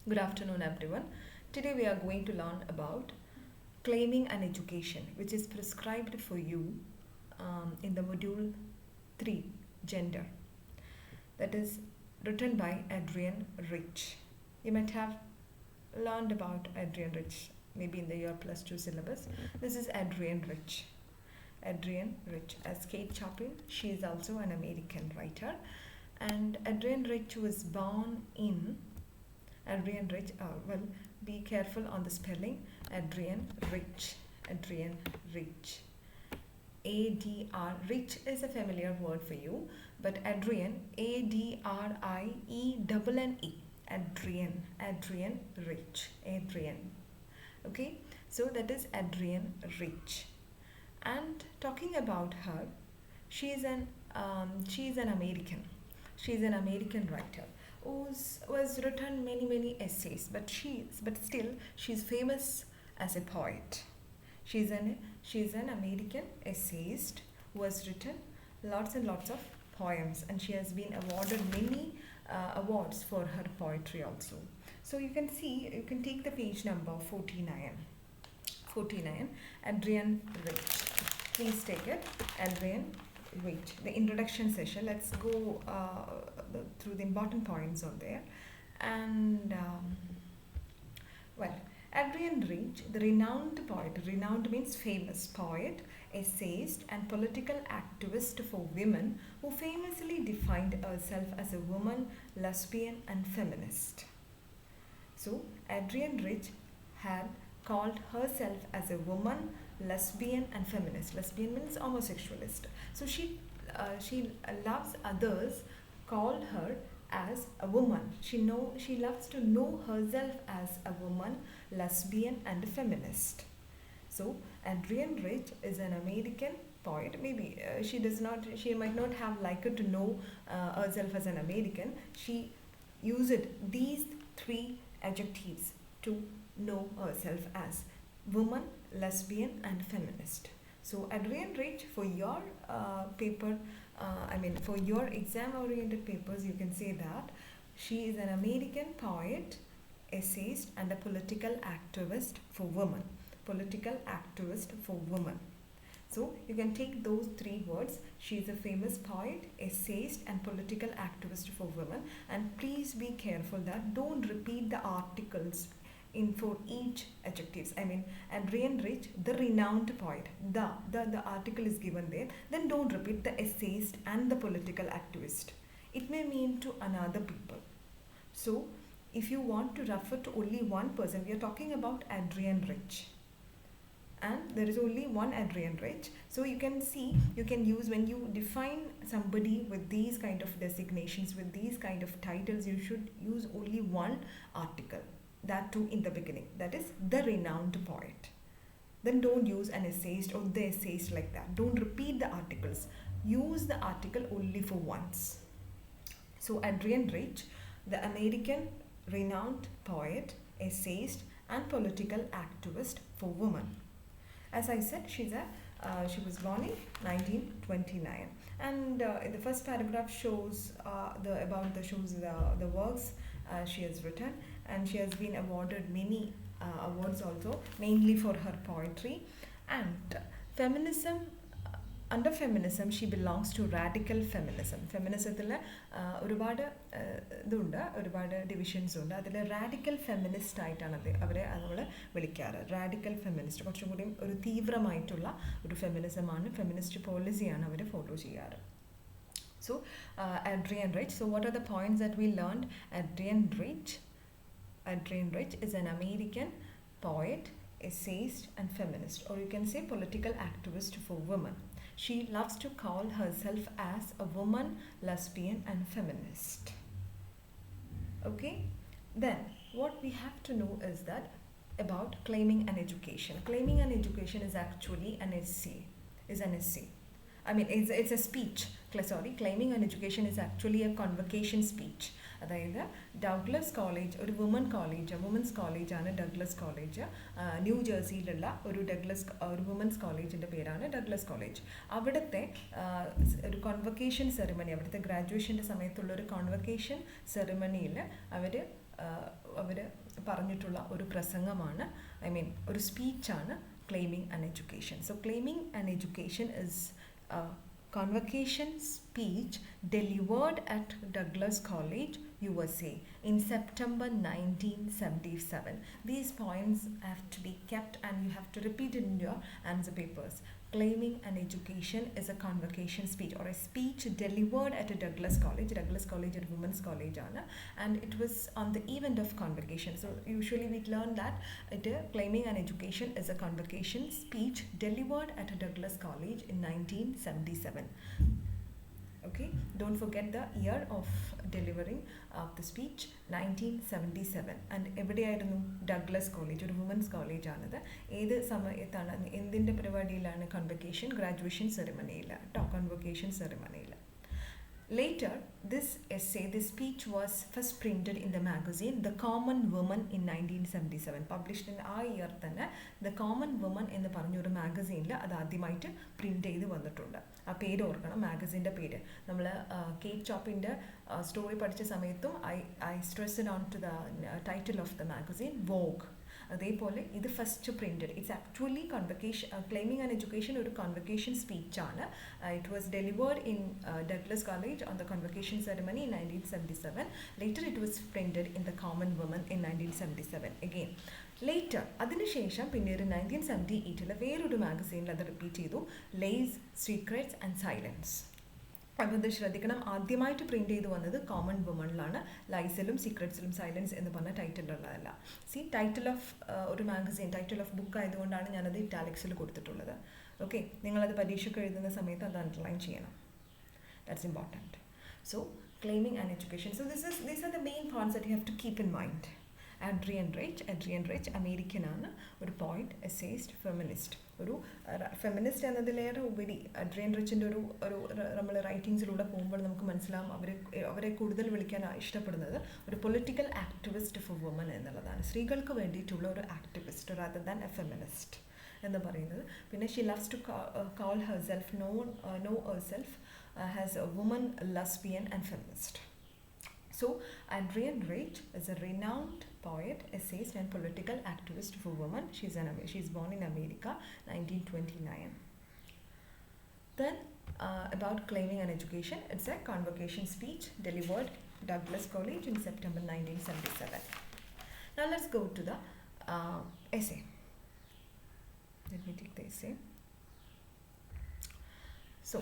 Good afternoon, everyone. Today we are going to learn about claiming an education which is prescribed for you in the module 3 Gender, that is written by Adrienne Rich. You might have learned about Adrienne Rich maybe in the year plus 2 syllabus. This is Adrienne Rich. Adrienne Rich, as Kate Chapin, she is also an American writer, and Adrienne Rich was born in Adrienne Rich, well, be careful on the spelling. Adrienne Rich. Adrienne Rich. ADR. Rich is a familiar word for you, but Adrienne, ADRIENNE. Adrienne. Adrienne Rich. Adrienne. Okay, so that is Adrienne Rich. And talking about her, she is an American. She is an American writer was written many essays, but still she's famous as a poet. She's an American essayist who has written lots and lots of poems, and she has been awarded many awards for her poetry also. So you can take the page number 49. 49, Adrienne Rich. Please take it, Adrienne Rich. The introduction session. Let's go through the important points on there. And well, Adrienne Rich, the renowned poet. Renowned means famous poet, essayist, and political activist for women who famously defined herself as a woman, lesbian, and feminist. So, Adrienne Rich had called herself as a woman, lesbian, and feminist. Lesbian means homosexualist. So she loves others, called her as a woman. She loves to know herself as a woman, lesbian, and a feminist. So Adrienne Rich is an American poet. Maybe she might not have liked to know herself as an American. She used these three adjectives to know herself as woman, lesbian, and feminist. So Adrienne Rich, for your paper, for your exam-oriented papers, you can say that she is an American poet, essayist, and a political activist for women. Political activist for women. So you can take those three words. She is a famous poet, essayist, and political activist for women. And please be careful that don't repeat the articles in for each adjectives. Adrienne Rich, the renowned poet. The article is given there. Then don't repeat the essayist and the political activist. It may mean to another people. So if you want to refer to only one person, we are talking about Adrienne Rich. And there is only one Adrienne Rich. So you can use, when you define somebody with these kind of designations, with these kind of titles, you should use only one article. That too in the beginning. That is the renowned poet. Then don't use an essayist or the essayist like that. Don't repeat the articles. Use the article only for once. So Adrienne Rich, the American renowned poet, essayist, and political activist for women. As I said, she was born in 1929, and the first paragraph shows the works she has written, and she has been awarded many awards also, mainly for her poetry. And feminism, under feminism, she belongs to radical feminism. ഫെമിനിസത്തിൽ ഒരുപാട് ഒരുപാട് divisions ഉണ്ട്. അതിൽ radical feminist ആയിട്ടാണ് അവരെ നമ്മൾ വിളിക്കാറ്. Radical feminist, കുറച്ചും കൂടി ഒരു തീവ്രമായിട്ടുള്ള ഒരു ഫെമിനിസമാണ്, ഫെമിനിസ്റ്റ് പോളിസിയാണ് അവർ ഫോളോ ചെയ്യാറ്. So Adrienne Rich. So what are the points that we learned? Adrienne Rich is an American poet, essayist, and feminist, or you can say political activist for women. She loves to call herself as a woman, lesbian, and feminist. Okay? Then what we have to know is that about claiming an education. Claiming an education is actually an essay. It's a speech. Claiming an education is actually a convocation speech. അതായത് Douglas college, ഒരു women's കോളേജാണ് Douglas college. New ജേഴ്സിയിലുള്ള ഒരു women's കോളേജിൻ്റെ പേരാണ് Douglas college. അവിടുത്തെ ഒരു convocation ceremony, അവിടുത്തെ ഗ്രാജുവേഷൻ്റെ സമയത്തുള്ള ഒരു കോൺവൊക്കേഷൻ സെറിമണിയിൽ അവർ അവർ പറഞ്ഞിട്ടുള്ള ഒരു പ്രസംഗമാണ്, ഐ മീൻ ഒരു സ്പീച്ചാണ് claiming an education. So claiming an education is convocation speech delivered at Douglas College, USA in September 1977. These points have to be kept and you have to repeat it in your answer papers. Claiming an education is a convocation speech or a speech delivered at a Douglas College. Douglas College is a women's college, and it was on the event of convocation. So usually we learn that claiming an education is a convocation speech delivered at a Douglas College in 1977. Okay, don't forget the year of delivering the speech, 1977. And എവിടെയായിരുന്നു? Douglas college, ഒരു women's college ആണത്. ഏത് സമയത്താണ്, എന്തിൻ്റെ പരിപാടിയിലാണ്? കൺവൊക്കേഷൻ, graduation സെറിമണിയിൽ കേട്ടോ, കൺവൊക്കേഷൻ സെറിമണിയിൽ. Later, this speech was first printed in the magazine The Common Woman in 1977. Published in ആ year തന്നെ The Common Woman എന്ന് പറഞ്ഞൊരു മാഗസീനിൽ അത് ആദ്യമായിട്ട് പ്രിൻ്റ് ചെയ്ത് വന്നിട്ടുണ്ട്. ആ പേര് ഓർക്കണം, മാഗസീൻ്റെ പേര്. നമ്മൾ കേറ്റ് ചോപ്പിൻ്റെ സ്റ്റോറി പഠിച്ച സമയത്തും I stressed on to the title of the magazine, Vogue. അതേപോലെ ഇത് first printed. It's actually convocation, claiming an education ഒരു കൺവൊക്കേഷൻ സ്പീച്ചാണ്. It was delivered in Douglas College on the convocation ceremony in 1977. Later it was printed in the common woman in 1977 again. Later അതിനുശേഷം പിന്നീട് 1978 വേറൊരു മാഗസീനിൽ അത് repeat ചെയ്തു, lace, secrets and silence. അപ്പോൾ ഇത് ശ്രദ്ധിക്കണം, ആദ്യമായിട്ട് പ്രിൻറ്റ് ചെയ്ത് വന്നത് കോമൺ വുമണിലാണ്. ലൈസിലും സീക്രറ്റ്സിലും സൈലൻസ് എന്ന് പറഞ്ഞ ടൈറ്റിലുള്ളതല്ല. ടൈറ്റിൽ ഓഫ് ഒരു മാഗസീൻ, ടൈറ്റിൽ ഓഫ് ബുക്ക് ആയതുകൊണ്ടാണ് ഞാനത് ഇറ്റാലിക്സിൽ കൊടുത്തിട്ടുള്ളത്. ഓക്കെ, നിങ്ങളത് പരീക്ഷയ്ക്ക് എഴുതുന്ന സമയത്ത് അത് അണ്ടർലൈൻ ചെയ്യണം. That's important. So claiming an education. So these are the main points that you have to keep in mind. Adrienne Rich അമേരിക്കനാണ്, ഒരു പോയിറ്റ്, എസ്സേയിസ്റ്റ്, ഫെമിനിസ്റ്റ്. ഒരു ഫെമിനിസ്റ്റ് എന്നതിലേറെ ഉപരി അഡ്രിയൻ റിച്ചിൻ്റെ ഒരു നമ്മൾ റൈറ്റിങ്സിലൂടെ പോകുമ്പോൾ നമുക്ക് മനസ്സിലാവും അവരെ കൂടുതൽ വിളിക്കാൻ ഇഷ്ടപ്പെടുന്നത് ഒരു പൊളിറ്റിക്കൽ ആക്ടിവിസ്റ്റ് ഫോർ വുമൻ എന്നുള്ളതാണ്. സ്ത്രീകൾക്ക് വേണ്ടിയിട്ടുള്ള ഒരു activist rather than a feminist എന്ന് പറയുന്നത്. പിന്നെ she loves to call herself no herself as a woman, lesbian and feminist. So, Adrienne Rich is a renowned poet, essayist and political activist for women. She's born in America, 1929. Then, about claiming an education, it's a convocation speech delivered Douglas College in September 1977. Now, let's go to the essay. Let me take the essay. So,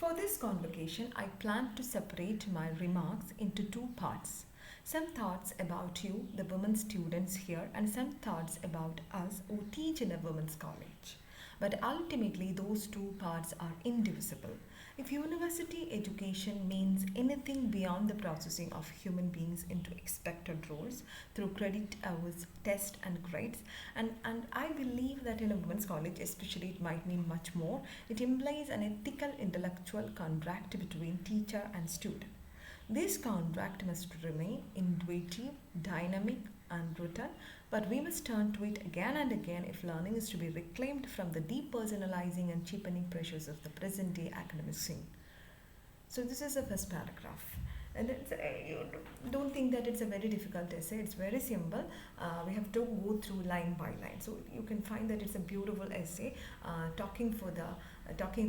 for this convocation, I plan to separate my remarks into two parts. Some thoughts about you, the women students here, and some thoughts about us who teach in a women's college. But ultimately, those two parts are indivisible. If university education means anything beyond the processing of human beings into expected roles through credit hours, tests and grades, and I believe that in a women's college especially it might mean much more, it implies an ethical intellectual contract between teacher and student. This contract must remain intuitive, dynamic and written, but we must turn to it again and again if learning is to be reclaimed from the depersonalizing and cheapening pressures of the present day academic scene. So this is the first paragraph. And you don't think that it's a very difficult essay. It's very simple. We have to go through line by line. So you can find that it's a beautiful essay talking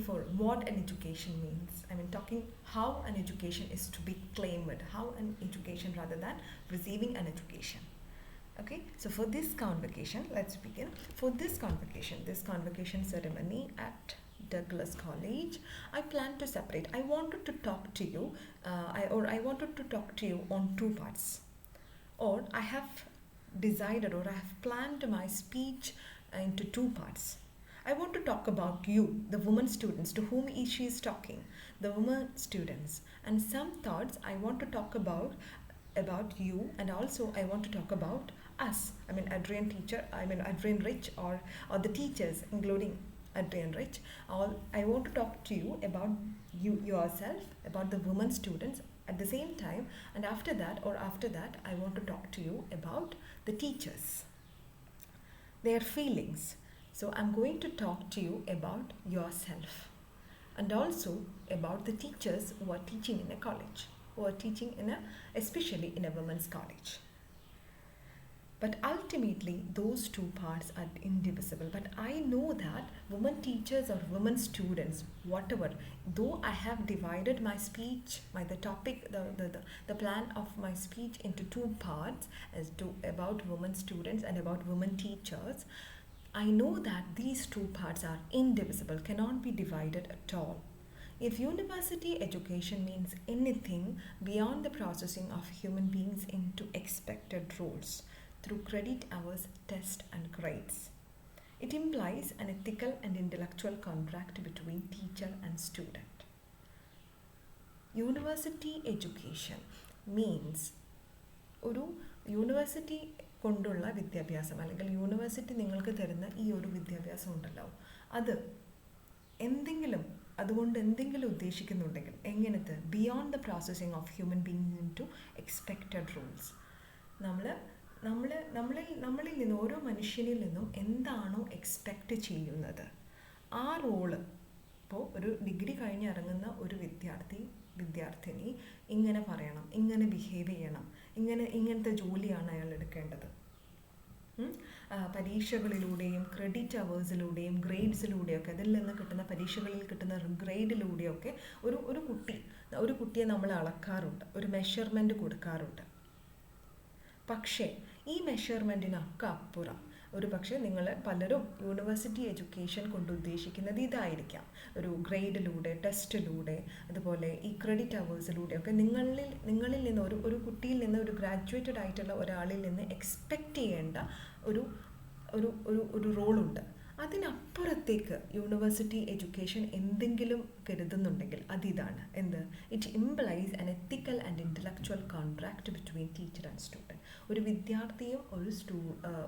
for what an education means. I mean, talking how an education is to be claimed, how an education rather than receiving an education. Okay, so for this convocation, let's begin. For this convocation ceremony at Douglas College, I plan to separate. I wanted to talk to you, I wanted to talk to you on two parts. Or I have decided, or I have planned my speech into two parts. I want to talk about you, the women students to whom she is talking, the women students, and some thoughts I want to talk about you, and also I want to talk about us. I mean Adrienne Rich or the teachers, including Adrienne Rich. I want to talk to you about you yourself, about the women students at the same time, and after that I want to talk to you about the teachers, their feelings. So I'm going to talk to you about yourself and also about the teachers who are teaching in a college. who are teaching especially in a women's college. But ultimately, those two parts are indivisible. But I know that women teachers or women students, whatever, though I have divided my speech, the topic, the plan of my speech into two parts as to about women students and about women teachers, I know that these two parts are indivisible, cannot be divided at all. If university education means anything beyond the processing of human beings into expected roles, through credit hours, tests, and grades, it implies an ethical and intellectual contract between teacher and student. University education means ഒരു university കൊണ്ടുള്ള വിദ്യാഭ്യാസം അല്ലെങ്കിൽ university നിങ്ങൾക്ക് തരുന്ന ഈ ഒരു വിദ്യാഭ്യാസം ഉണ്ടല്ലോ, അത് അതുകൊണ്ട് എന്തെങ്കിലും ഉദ്ദേശിക്കുന്നുണ്ടെങ്കിൽ എങ്ങനത്തെ beyond the processing of human beings into expected rules, നമ്മളിൽ നിന്ന് ഓരോ മനുഷ്യനിൽ നിന്നും എന്താണോ എക്സ്പെക്റ്റ് ചെയ്യുന്നത് ആ റോള്, ഇപ്പോൾ ഒരു ഡിഗ്രി കഴിഞ്ഞ് ഇറങ്ങുന്ന ഒരു വിദ്യാർത്ഥിനി ഇങ്ങനെ പറയണം, ഇങ്ങനെ ബിഹേവ് ചെയ്യണം, ഇങ്ങനത്തെ ജോലിയാണ് അയാൾ എടുക്കേണ്ടത്. പരീക്ഷകളിലൂടെയും ക്രെഡിറ്റ് അവേഴ്സിലൂടെയും ഗ്രേഡ്സിലൂടെയൊക്കെ അതിൽ നിന്ന് കിട്ടുന്ന പരീക്ഷകളിൽ കിട്ടുന്ന ഗ്രേഡിലൂടെയൊക്കെ ഒരു കുട്ടിയെ നമ്മൾ അളക്കാറുണ്ട്, ഒരു മെഷർമെൻറ്റ് കൊടുക്കാറുണ്ട്. പക്ഷേ ഈ മെഷർമെൻറ്റിനൊക്കെ അപ്പുറം ഒരു പക്ഷേ നിങ്ങൾ പലരും യൂണിവേഴ്സിറ്റി എഡ്യൂക്കേഷൻ കൊണ്ട് ഉദ്ദേശിക്കുന്നത് ഇതായിരിക്കാം. ഒരു ഗ്രേഡിലൂടെ, ടെസ്റ്റിലൂടെ, അതുപോലെ ഈ ക്രെഡിറ്റ് അവേഴ്സിലൂടെയൊക്കെ നിങ്ങളിൽ നിന്ന് ഒരു കുട്ടിയിൽ നിന്ന്, ഒരു ഗ്രാജുവേറ്റഡ് ആയിട്ടുള്ള ഒരാളിൽ നിന്ന് എക്സ്പെക്റ്റ് ചെയ്യേണ്ട ഒരു റോളുണ്ട്. അതിനപ്പുറത്തേക്ക് യൂണിവേഴ്സിറ്റി എഡ്യൂക്കേഷൻ എന്തെങ്കിലും കരുതുന്നുണ്ടെങ്കിൽ അതിതാണ് എന്ത്, it implies an ethical and intellectual contract between teacher and student. ഒരു വിദ്യാർത്ഥിയും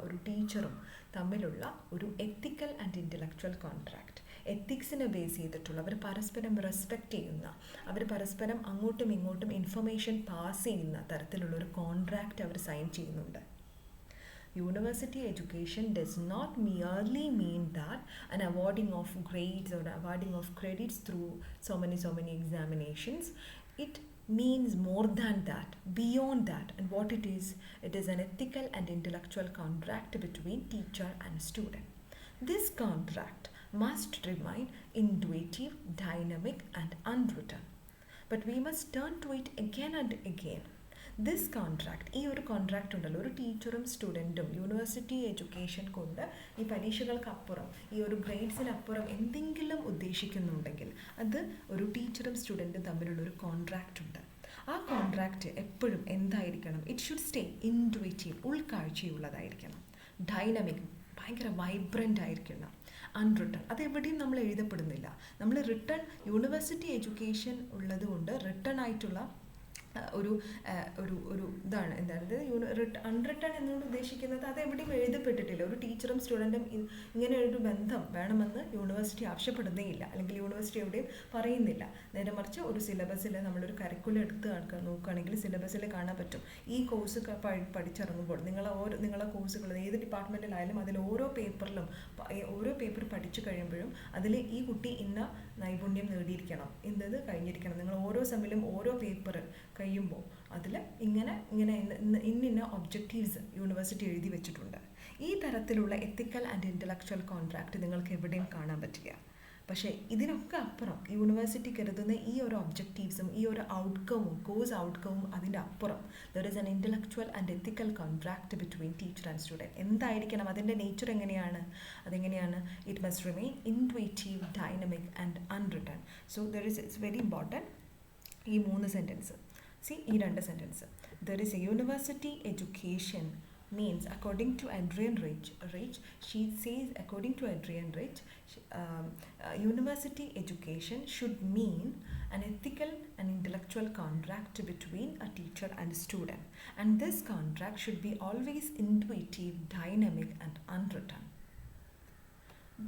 ഒരു ടീച്ചറും തമ്മിലുള്ള ഒരു എത്തിക്കൽ ആൻഡ് ഇൻ്റലക്ച്വൽ കോൺട്രാക്ട്, എത്തിക്സിനെ ബേസ് ചെയ്തിട്ടുള്ള, അവർ പരസ്പരം റെസ്പെക്റ്റ് ചെയ്യുന്ന, അവർ പരസ്പരം അങ്ങോട്ടും ഇങ്ങോട്ടും ഇൻഫർമേഷൻ പാസ് ചെയ്യുന്ന തരത്തിലുള്ളൊരു കോൺട്രാക്റ്റ് അവർ സൈൻ ചെയ്യുന്നുണ്ട്. University education does not merely mean that an awarding of grades or awarding of credits through so many examinations. It means more than that, beyond that. And what it is an ethical and intellectual contract between teacher and student. This contract must remain intuitive, dynamic, and unwritten. But we must turn to it again and again. This contract, ഈ ഒരു contract ഉണ്ടല്ലോ, ഒരു ടീച്ചറും സ്റ്റുഡൻറ്റും university education കൊണ്ട് ഈ പരീക്ഷകൾക്കപ്പുറം, ഈ ഒരു ഗ്രേഡ്സിനപ്പുറം എന്തെങ്കിലും ഉദ്ദേശിക്കുന്നുണ്ടെങ്കിൽ അത് ഒരു ടീച്ചറും സ്റ്റുഡൻറ്റും തമ്മിലുള്ളൊരു കോൺട്രാക്റ്റ് ഉണ്ട്. ആ കോൺട്രാക്റ്റ് എപ്പോഴും എന്തായിരിക്കണം? ഇറ്റ് ഷുഡ് സ്റ്റേ ഇൻറ്റുവേറ്റീവ്, ഉൾക്കാഴ്ചയുള്ളതായിരിക്കണം. ഡൈനമിക്, ഭയങ്കര വൈബ്രൻ്റ് ആയിരിക്കണം. അൺറിട്ടൺ, അതെവിടെയും നമ്മൾ എഴുതപ്പെടുന്നില്ല. നമ്മൾ റിട്ടൺ, യൂണിവേഴ്സിറ്റി എഡ്യൂക്കേഷൻ ഉള്ളത് കൊണ്ട് റിട്ടൺ ആയിട്ടുള്ള ഒരു ഇതാണ്. എന്താണ് അൺറിട്ടൺ എന്നുകൊണ്ട് ഉദ്ദേശിക്കുന്നത്? അത് എവിടെയും എഴുതപ്പെട്ടിട്ടില്ല. ഒരു ടീച്ചറും സ്റ്റുഡൻറ്റും ഇങ്ങനെ ഒരു ബന്ധം വേണമെന്ന് യൂണിവേഴ്സിറ്റി ആവശ്യപ്പെടുന്നേ ഇല്ല, അല്ലെങ്കിൽ യൂണിവേഴ്സിറ്റി എവിടെയും പറയുന്നില്ല. നേരെ മറിച്ച് ഒരു സിലബസിൽ നമ്മളൊരു കരിക്കുലം എടുത്ത് നോക്കുകയാണെങ്കിൽ സിലബസിൽ കാണാൻ പറ്റും, ഈ കോഴ്സ് പഠിച്ചിറങ്ങുമ്പോൾ നിങ്ങളെ കോഴ്സുകൾ ഏത് ഡിപ്പാർട്ട്മെൻറ്റിലായാലും അതിൽ ഓരോ പേപ്പർ പഠിച്ചു കഴിയുമ്പോഴും അതിൽ ഈ കുട്ടി ഇന്ന നൈപുണ്യം നേടിയിരിക്കണം, ഇന്നത് കഴിഞ്ഞിരിക്കണം. നിങ്ങൾ ഓരോ സെമ്മിലും ഓരോ പേപ്പർ കഴിയുമ്പോൾ അതിൽ ഇന്ന ഒബ്ജക്റ്റീവ്സ് യൂണിവേഴ്സിറ്റി എഴുതി വെച്ചിട്ടുണ്ട്. ഈ തരത്തിലുള്ള എത്തിക്കൽ ആൻഡ് ഇൻ്റലക്ച്വൽ കോൺട്രാക്റ്റ് നിങ്ങൾക്ക് എവിടെയും കാണാൻ പറ്റില്ല. പക്ഷേ ഇതിനൊക്കെ അപ്പുറം യൂണിവേഴ്സിറ്റി കരുതുന്ന ഈ ഒരു ഒബ്ജക്റ്റീവ്സും ഈ ഒരു ഔട്ട്കവും, കോഴ്സ് ഔട്ട്കവും, അതിൻ്റെ അപ്പുറം there is an intellectual and ethical contract between teacher and student. എന്തായിരിക്കണം അതിൻ്റെ നേച്ചർ? അതെങ്ങനെയാണ്? It must remain intuitive, dynamic and unwritten. So it's very important ഈ 3 സെൻറ്റൻസ്. ഈ 2 sentence. There is a university education means, according to Adrienne Rich, she says, according to Adrienne Rich, university education should mean an ethical and intellectual contract between a teacher and a student, and this contract should be always intuitive, dynamic, and unwritten.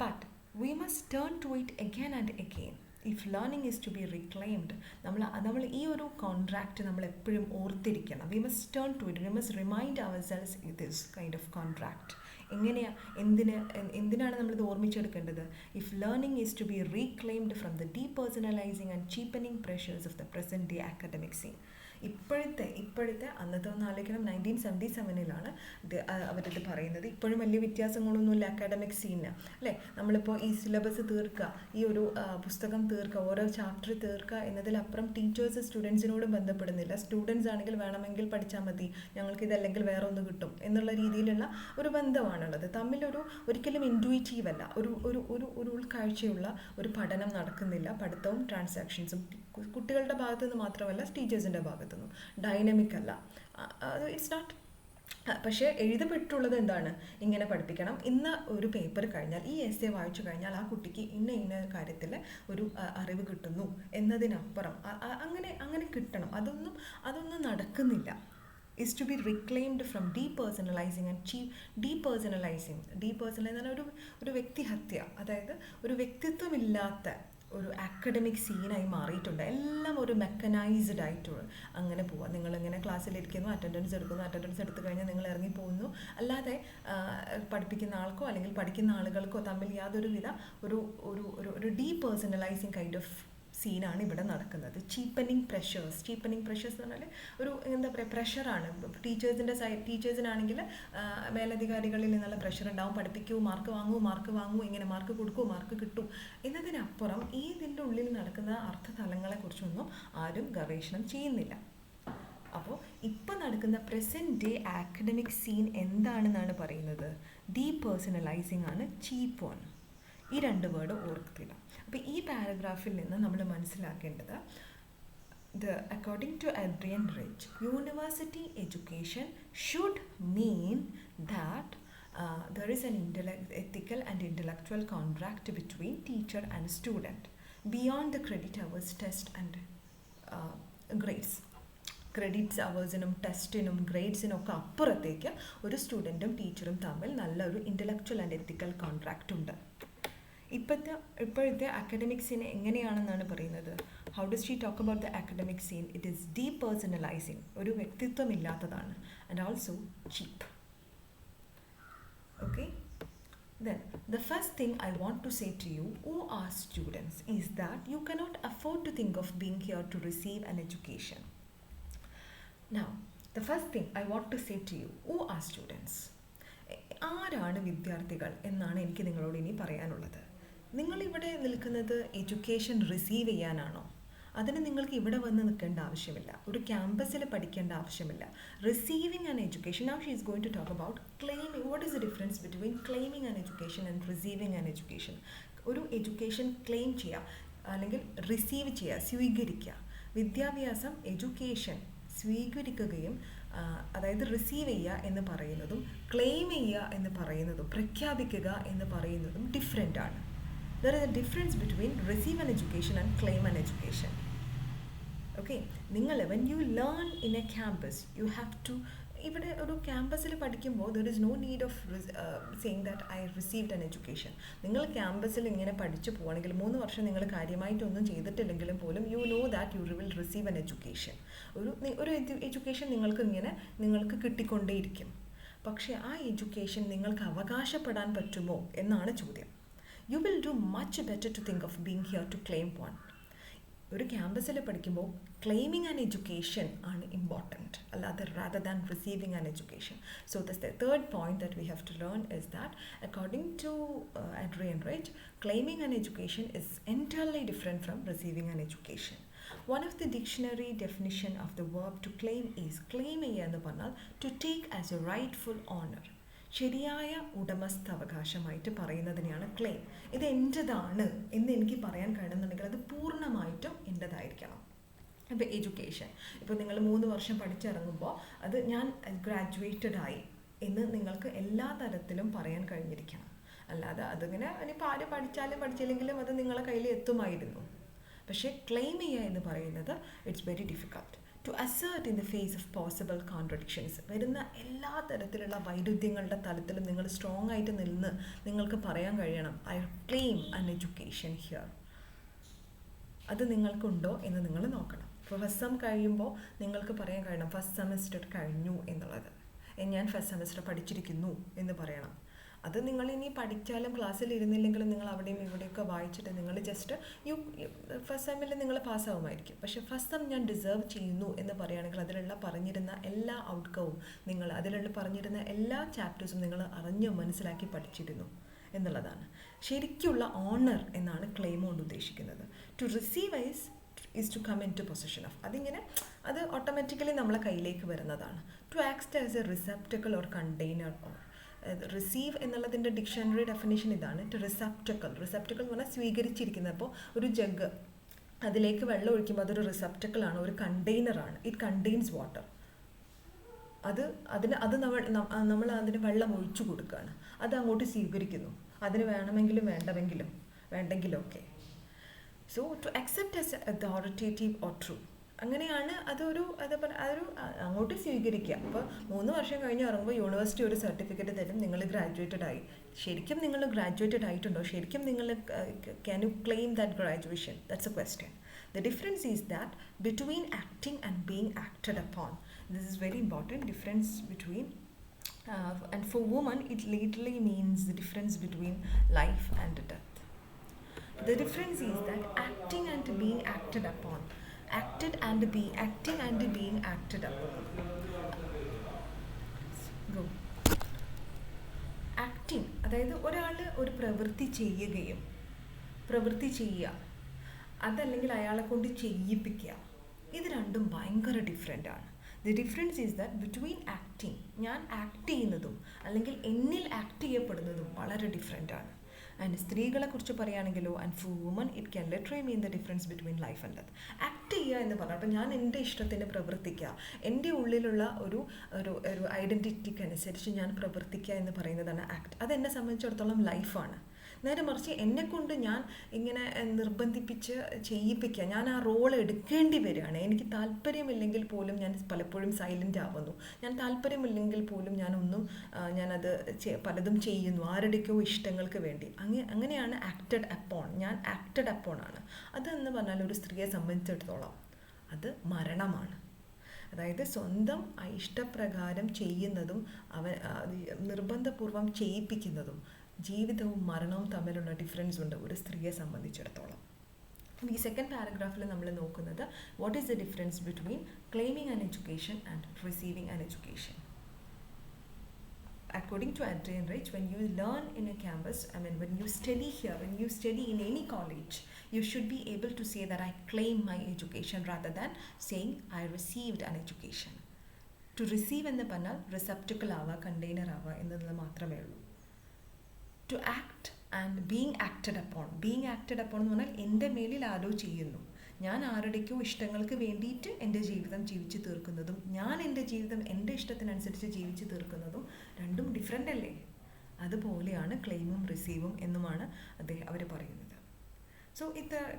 But we must turn to it again and again. If learning is to be reclaimed, നമ്മൾ ഈ ഒരു contract നമ്മൾ എപ്പോഴും ഓർത്തിരിക്കണം. We must turn to it. We must remind ourselves this kind of contract. എന്തിനാണ് നമ്മളിത് ഓർമ്മിച്ചെടുക്കേണ്ടത്? If learning is to be reclaimed from the depersonalising and cheapening pressures of the present day academic scene. ഇപ്പോഴത്തെ അന്നത്തെ ഒന്ന് ആലോചിക്കണം, 1977 അവരിത് പറയുന്നത്. ഇപ്പോഴും വലിയ വ്യത്യാസങ്ങളൊന്നുമില്ല അക്കാഡമിക് സീനിന്, അല്ലേ? നമ്മളിപ്പോൾ ഈ സിലബസ് തീർക്കുക, ഈ ഒരു പുസ്തകം തീർക്കുക, ഓരോ ചാപ്റ്റർ തീർക്കുക എന്നതിലപ്പുറം ടീച്ചേഴ്സ് സ്റ്റുഡൻസിനോട് ബന്ധപ്പെടുന്നില്ല. സ്റ്റുഡൻസ് ആണെങ്കിൽ വേണമെങ്കിൽ പഠിച്ചാൽ മതി, ഞങ്ങൾക്കിതല്ലെങ്കിൽ വേറെ ഒന്ന് കിട്ടും എന്നുള്ള രീതിയിലുള്ള ഒരു ബന്ധമാണുള്ളത്. ഒരിക്കലും ഇൻഡ്യൂറ്റീവ് അല്ല, ഒരു ഉൾക്കാഴ്ചയുള്ള ഒരു പഠനം നടക്കുന്നില്ല. പഠിത്തവും ട്രാൻസാക്ഷൻസും കുട്ടികളുടെ ഭാഗത്തു നിന്ന് മാത്രമല്ല, ടീച്ചേഴ്സിൻ്റെ ഭാഗത്തു നിന്നും ഡൈനമിക് അല്ല. It's not. പക്ഷേ എഴുതപ്പെട്ടുള്ളത് എന്താണ്? ഇങ്ങനെ പഠിപ്പിക്കണം. ഇന്ന് ഒരു പേപ്പർ കഴിഞ്ഞാൽ, ഈ എസ്സേ വായിച്ചു കഴിഞ്ഞാൽ ആ കുട്ടിക്ക് ഇന്ന കാര്യത്തിൽ ഒരു അറിവ് കിട്ടുന്നു എന്നതിനപ്പുറം അങ്ങനെ കിട്ടണം. അതൊന്നും നടക്കുന്നില്ല. is to be reclaimed from depersonalizing and depersonalizing എന്ന് പറഞ്ഞാൽ ഒരു വ്യക്തിഹത്യ, അതായത് ഒരു വ്യക്തിത്വമില്ലാത്ത ഒരു അക്കാഡമിക് സീനായി മാറിയിട്ടുണ്ട്. എല്ലാം ഒരു മെക്കനൈസ്ഡ് ആയിട്ട് അങ്ങനെ പോവുക. നിങ്ങളിങ്ങനെ ക്ലാസ്സിലിരിക്കുന്നു, അറ്റൻഡൻസ് എടുത്ത് കഴിഞ്ഞാൽ നിങ്ങൾ ഇറങ്ങിപ്പോകുന്നു. അല്ലാതെ പഠിപ്പിക്കുന്ന ആൾക്കോ അല്ലെങ്കിൽ പഠിക്കുന്ന ആളുകൾക്കോ തമ്മിൽ യാതൊരുവിധ ഒരു ഡീപേഴ്സണലൈസിങ് കൈൻഡ് ഓഫ് സീനാണ് ഇവിടെ നടക്കുന്നത്. ചീപ്പനിങ് പ്രഷേഴ്സ് എന്ന് പറഞ്ഞാൽ ഒരു എന്താ പറയുക, പ്രഷറാണ്. ടീച്ചേഴ്സിനാണെങ്കിൽ മേലധികാരികളിൽ നിന്നുള്ള പ്രഷർ ഉണ്ടാവും. പഠിപ്പിക്കൂ, മാർക്ക് വാങ്ങൂ, ഇങ്ങനെ മാർക്ക് കൊടുക്കൂ, മാർക്ക് കിട്ടൂ എന്നതിനപ്പുറം ഇതിൻ്റെ ഉള്ളിൽ നടക്കുന്ന അർത്ഥതലങ്ങളെക്കുറിച്ചൊന്നും ആരും ഗവേഷണം ചെയ്യുന്നില്ല. അപ്പോൾ ഇപ്പം നടക്കുന്ന പ്രസൻറ്റ് ഡേ അക്കാഡമിക് സീൻ എന്താണെന്നാണ് പറയുന്നത്? ഡീപേഴ്സണലൈസിങ് ആണ്, ചീപ്പ് ആണ്. ഈ രണ്ട് വേർഡ് ഓർത്തില്ല. അപ്പോൾ ഈ പാരഗ്രാഫിൽ നിന്ന് നമ്മൾ മനസ്സിലാക്കേണ്ടത്, according to Adrian Rich, university education should mean that there is an ethical and intellectual contract between teacher and student beyond the credit hours, test and grades. Credits അവേഴ്സിനും ടെസ്റ്റിനും ഗ്രേഡ്സിനും ഒക്കെ അപ്പുറത്തേക്ക് ഒരു സ്റ്റുഡൻറ്റും ടീച്ചറും തമ്മിൽ നല്ലൊരു ഇൻ്റലക്ച്വൽ ആൻഡ് എത്തിക്കൽ കോൺട്രാക്റ്റ് ഉണ്ട്. ഇപ്പോഴത്തെ അക്കാഡമിക് സീൻ എങ്ങനെയാണെന്നാണ് പറയുന്നത്? How does she talk about the academic scene? It is depersonalising, ഒരു വ്യക്തിത്വമില്ലാത്തതാണ്, and also cheap. Okay, then the first thing I want to say to you who are students is that you cannot afford to think of being here to receive an education. Now the first thing I want to say to you, who are students? ആരാണ് വിദ്യാർത്ഥികൾ എന്നാണ് എനിക്ക് നിങ്ങളോട് ഇനി പറയാനുള്ളത്. നിങ്ങളിവിടെ നിൽക്കുന്നത് education receive ചെയ്യാനാണോ? അതിന് നിങ്ങൾക്ക് ഇവിടെ വന്ന് നിൽക്കേണ്ട ആവശ്യമില്ല, ഒരു ക്യാമ്പസിൽ പഠിക്കേണ്ട ആവശ്യമില്ല. Receiving an education, now she is going to talk about claiming. What is the difference between claiming an education and receiving an education? ഒരു എഡ്യൂക്കേഷൻ ക്ലെയിം ചെയ്യുക അല്ലെങ്കിൽ റിസീവ് ചെയ്യുക, സ്വീകരിക്കുക. വിദ്യാഭ്യാസം, എഡ്യൂക്കേഷൻ സ്വീകരിക്കുകയും അതായത് റിസീവ് ചെയ്യുക എന്ന് പറയുന്നതും ക്ലെയിം ചെയ്യുക എന്ന് പറയുന്നതും പ്രഖ്യാപിക്കുക എന്ന് പറയുന്നതും ഡിഫറെൻ്റ് ആണ്. There is a difference between receive an education and claim an education. Okay, when you learn in a campus, you have to, ഇവിടെ ഒരു ക്യാമ്പസിൽ പഠിക്കുമ്പോൾ there is no need of saying that I received an education. നിങ്ങൾ ക്യാമ്പസിൽ ഇങ്ങനെ പഠിച്ചു പോവുകയാണെങ്കിൽ 3 വർഷം നിങ്ങൾ കാര്യമായിട്ടൊന്നും ചെയ്തിട്ടില്ലെങ്കിലും പോലും you know that you will receive an education. ഒരു എഡ്യൂക്കേഷൻ നിങ്ങൾക്ക് കിട്ടിക്കൊണ്ടേയിരിക്കും. പക്ഷേ ആ എഡ്യൂക്കേഷൻ നിങ്ങൾക്ക് അവകാശപ്പെടാൻ പറ്റുമോ എന്നാണ് ചോദ്യം. You will do much better to think of being here to claim one. ഒരു ക്യാമ്പസിൽ പഠിക്കുമ്പോൾ ക്ലെയിമിങ് ആൻ എഡ്യൂക്കേഷൻ ആണ് ഇമ്പോർട്ടൻറ്റ്, അല്ലാതെ rather than receiving an education. So the third point that we have to learn is that according to Adrian Rich, claiming an education is entirely different from receiving an education. One of the dictionary definition of the verb to claim is claim എന്ന് പറഞ്ഞാൽ to take as a rightful honor. ശരിയായ ഉടമസ്ഥാവകാശമായിട്ട് പറയുന്നതിനെയാണ് claim. ഇത് എൻ്റെതാണ് എന്ന് എനിക്ക് പറയാൻ കഴിയുന്നുണ്ടെങ്കിൽ അത് പൂർണ്ണമായിട്ടും എൻ്റെതായിരിക്കണം. ഇപ്പോൾ എഡ്യൂക്കേഷൻ, ഇപ്പോൾ നിങ്ങൾ 3 വർഷം പഠിച്ചിറങ്ങുമ്പോൾ അത് ഞാൻ ഗ്രാജുവേറ്റഡ് ആയി എന്ന് നിങ്ങൾക്ക് എല്ലാ തരത്തിലും പറയാൻ കഴിഞ്ഞിരിക്കണം. അല്ലാതെ അതിങ്ങനെ ഇനിയിപ്പോൾ ആര് പഠിച്ചില്ലെങ്കിലും അത് നിങ്ങളെ കയ്യിൽ എത്തുമായിരുന്നു. പക്ഷേ ക്ലെയിം ചെയ്യുക എന്ന് പറയുന്നത് it's very difficult. To assert in the face of possible contradictions, വരുന്ന എല്ലാ തരത്തിലുള്ള വൈരുദ്ധ്യങ്ങളുടെ തലത്തിലും നിങ്ങൾ സ്ട്രോങ് ആയിട്ട് നിന്ന് നിങ്ങൾക്ക് പറയാൻ കഴിയണം I claim an education here. അത് നിങ്ങൾക്കുണ്ടോ എന്ന് നിങ്ങൾ നോക്കണം. ഇപ്പോൾ ഫസ്റ്റ് സെം കഴിയുമ്പോൾ നിങ്ങൾക്ക് പറയാൻ കഴിയണം ഫസ്റ്റ് സെമസ്റ്റർ കഴിഞ്ഞു എന്നുള്ളത്. ഞാൻ ഫസ്റ്റ് സെമസ്റ്റർ പഠിച്ചിരിക്കുന്നു എന്ന് പറയണം. അത് നിങ്ങൾ ഇനി പഠിച്ചാലും ക്ലാസ്സിൽ ഇരുന്നില്ലെങ്കിലും നിങ്ങൾ അവിടെയും ഇവിടെയൊക്കെ വായിച്ചിട്ട് നിങ്ങൾ ജസ്റ്റ് ഫസ്റ്റ് സെമ്മിൽ നിങ്ങൾ പാസ്സാവുമായിരിക്കും. പക്ഷേ ഫസ്റ്റ് സെം ഞാൻ ഡിസേർവ് ചെയ്യുന്നു എന്ന് പറയുകയാണെങ്കിൽ അതിലുള്ള പറഞ്ഞിരുന്ന എല്ലാ ഔട്ട്കവും നിങ്ങൾ അതിലുള്ള പറഞ്ഞിരുന്ന എല്ലാ ചാപ്റ്റേഴ്സും നിങ്ങൾ അറിഞ്ഞ് മനസ്സിലാക്കി പഠിച്ചിരുന്നു എന്നുള്ളതാണ്. ശരിക്കുള്ള ഓണർ എന്നാണ് ക്ലെയിം കൊണ്ട് ഉദ്ദേശിക്കുന്നത്. To receive is to come in to position of. അത് ഓട്ടോമാറ്റിക്കലി നമ്മളെ കയ്യിലേക്ക് വരുന്നതാണ്. To act as a receptacle or container or receive എന്നുള്ളതിൻ്റെ ഡിക്ഷണറി ഡെഫിനേഷൻ ഇതാണ്. ടു റിസെപ്റ്റക്കിൾ എന്ന് പറഞ്ഞാൽ സ്വീകരിച്ചിരിക്കുന്നത്. അപ്പോൾ ഒരു ജഗ് അതിലേക്ക് വെള്ളം ഒഴിക്കുമ്പോൾ അതൊരു റിസെപ്റ്റക്കിളാണ്, ഒരു കണ്ടെയ്നറാണ്. It contains water. നമ്മൾ അതിന് വെള്ളം ഒഴിച്ചു കൊടുക്കുകയാണ്, അത് അങ്ങോട്ട് സ്വീകരിക്കുന്നു. അതിന് വേണമെങ്കിലും വേണ്ടെങ്കിലും ഒക്കെ. So to accept as authoritative or true, അങ്ങനെയാണ് അതൊരു അങ്ങോട്ട് സ്വീകരിക്കുക. അപ്പോൾ 3 വർഷം കഴിഞ്ഞ് ഇറങ്ങുമ്പോൾ യൂണിവേഴ്സിറ്റി ഒരു സർട്ടിഫിക്കറ്റ് തരും, നിങ്ങൾ ഗ്രാജുവേറ്റഡ് ആയി. ശരിക്കും നിങ്ങൾ ഗ്രാജുവേറ്റഡ് ആയിട്ടുണ്ടോ? ശരിക്കും നിങ്ങൾ can you claim that graduation? That's A question. The difference is that between acting and being acted upon. This is very important difference between and for women it literally means the difference between life and death. The difference is that acting and being acted upon. Acting and being acted upon. Go. Acting അതായത് ഒരാൾ ഒരു പ്രവൃത്തി ചെയ്യുക, അതല്ലെങ്കിൽ അയാളെ കൊണ്ട് ചെയ്യിപ്പിക്കുക, ഇത് രണ്ടും ഭയങ്കര ഡിഫറെൻ്റാണ്. The difference is that between acting, ഞാൻ ആക്ട് ചെയ്യുന്നതും അല്ലെങ്കിൽ എന്നിൽ ആക്ട് ചെയ്യപ്പെടുന്നതും വളരെ ഡിഫറെൻ്റാണ്. ആൻഡ് സ്ത്രീകളെ കുറിച്ച് പറയുകയാണെങ്കിലോ and for woman it can literally mean the difference between life and death. Act ചെയ്യുക എന്ന് പറഞ്ഞാൽ അപ്പോൾ ഞാൻ എൻ്റെ ഇഷ്ടത്തിന് പ്രവർത്തിക്കുക, എൻ്റെ ഉള്ളിലുള്ള ഒരു ഐഡൻറ്റിറ്റിക്കനുസരിച്ച് ഞാൻ പ്രവർത്തിക്കുക എന്ന് പറയുന്നതാണ് ആക്ട്. അതെന്നെ സംബന്ധിച്ചിടത്തോളം ലൈഫാണ്. നേരെ മറിച്ച് എന്നെക്കൊണ്ട് ഞാൻ ഇങ്ങനെ നിർബന്ധിപ്പിച്ച് ചെയ്യിപ്പിക്കുക, ഞാൻ ആ റോൾ എടുക്കേണ്ടി വരികയാണ്. എനിക്ക് താല്പര്യമില്ലെങ്കിൽ പോലും ഞാൻ പലപ്പോഴും സൈലൻ്റ് ആവുന്നു. ഞാൻ താല്പര്യമില്ലെങ്കിൽ പോലും ഞാനത് പലതും ചെയ്യുന്നു ആരുടെയൊക്കെയോ ഇഷ്ടങ്ങൾക്ക് വേണ്ടി. അങ്ങനെയാണ് ആക്റ്റഡ് അപ്പോൺ. ഞാൻ ആക്റ്റഡ് അപ്പോൺ ആണ്. അതെന്ന് പറഞ്ഞാൽ ഒരു സ്ത്രീയെ സംബന്ധിച്ചിടത്തോളം അത് മരണമാണ്. അതായത് സ്വന്തം ഇഷ്ടപ്രകാരം ചെയ്യുന്നതും നിർബന്ധപൂർവം ചെയ്യിപ്പിക്കുന്നതും ജീവിതവും മരണവും തമ്മിലുള്ള ഡിഫറൻസ് ഉണ്ട് ഒരു സ്ത്രീയെ സംബന്ധിച്ചിടത്തോളം. ഈ സെക്കൻഡ് പാരഗ്രാഫിൽ നമ്മൾ നോക്കുന്നത് what is the difference between claiming an education and receiving an education. According to Adrian Rich, when you learn in a campus, when you study here, when you study in any college, you should be able to say that I claim my education rather than saying I received an education. To receive എന്ന് പറഞ്ഞാൽ റിസെപ്റ്റക്കിൾ ആവുക, container ആവുക എന്നുള്ളത് മാത്രമേ ഉള്ളൂ. To act and being acted upon. Being acted upon എന്ന് പറഞ്ഞാൽ എൻ്റെ മേലിൽ ആരോ ചെയ്യുന്നു, ഞാൻ ആരുടെക്കോ ഇഷ്ടങ്ങൾക്ക് വേണ്ടിയിട്ട് എൻ്റെ ജീവിതം ജീവിച്ച് തീർക്കുന്നതും ഞാൻ എൻ്റെ ജീവിതം എൻ്റെ ഇഷ്ടത്തിനനുസരിച്ച് ജീവിച്ച് തീർക്കുന്നതും രണ്ടും ഡിഫറെൻ്റ് അല്ലേ? അതുപോലെയാണ് ക്ലെയിമും റിസീവും എന്നുമാണ് അവർ പറയുന്നത്. സോ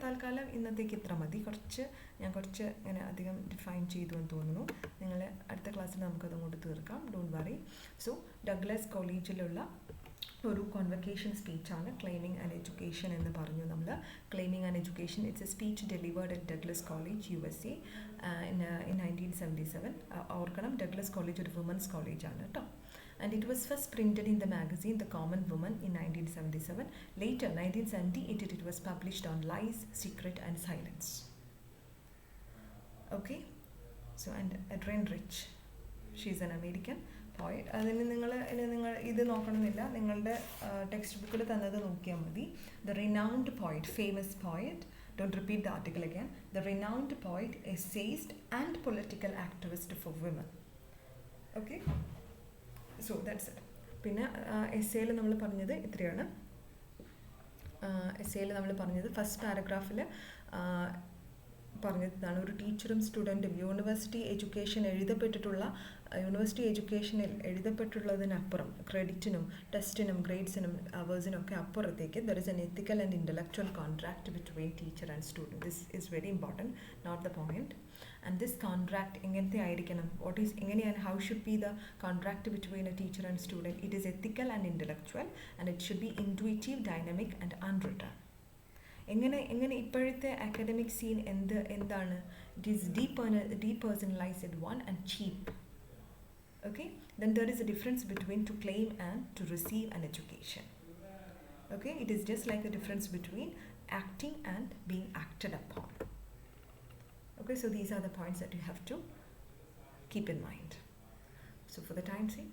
തൽക്കാലം ഇന്നത്തേക്ക് ഇത്ര മതി. ഞാൻ കുറച്ച് ഇങ്ങനെ അധികം ഡിഫൈൻ ചെയ്തു എന്ന് തോന്നുന്നു. നിങ്ങൾ അടുത്ത ക്ലാസ്സിൽ നമുക്കതങ്ങോട്ട് തീർക്കാം, ഡോണ്ട് വറി. സോ ഡഗ്ലസ് കോളേജിലുള്ള ഒരു കോൺവക്കേഷൻ സ്പീച്ചാണ് ക്ലെയിമിങ് ആൻഡ് എഡ്യൂക്കേഷൻ എന്ന് പറഞ്ഞു നമ്മൾ. Claiming and education it's A speech delivered at Douglas college USA in 1977. ഓർക്കണം, ഡഗ്ലസ് കോളേജ് ഒരു വുമൻസ് കോളേജാണ് കേട്ടോ. And it was first printed in the magazine The Common Woman in 1977. Later, 1978, it was published on Lies, Secret and Silence. Okay? So, and Adrienne Rich, she's an American poet. അതിന് നിങ്ങൾ ഇത് നോക്കണമെന്നില്ല, നിങ്ങളുടെ text ബുക്കിൽ തന്നത് നോക്കിയാൽ മതി. The renowned poet, famous poet, don't repeat the article again, the renowned poet, essayist and political activist for women. Okay? So that's it. പിന്നെ എസ്സേയിൽ നമ്മൾ പറഞ്ഞത് ഇത്രയാണ്. എസ്സേയിൽ നമ്മൾ പറഞ്ഞത് ഫസ്റ്റ് പാരഗ്രാഫിൽ പറഞ്ഞതാണ് ഒരു ടീച്ചറും സ്റ്റുഡൻറ്റും യൂണിവേഴ്സിറ്റി എഡ്യൂക്കേഷനിൽ എഴുതപ്പെട്ടുള്ളതിനപ്പുറം ക്രെഡിറ്റിനും ടെസ്റ്റിനും ഗ്രേഡ്സിനും അവേഴ്സിനും ഒക്കെ അപ്പുറത്തേക്ക് there is an ethical and intellectual contract between teacher and student. This is very important, not the point. And this contract എങ്ങനത്തെ ആയിരിക്കണം, എങ്ങനെയാണ്, how should be the contract between a teacher and student? It is ethical and intellectual and it should be intuitive, dynamic and unwritten. എങ്ങനെ ഇപ്പോഴത്തെ academic scene എന്താണ്? It is depersonalized one and cheap. Okay, then there is a difference between to claim and to receive an education. Okay, it is just like a difference between acting and being acted upon. Okay, so these are the points that you have to keep in mind. So for the time sake,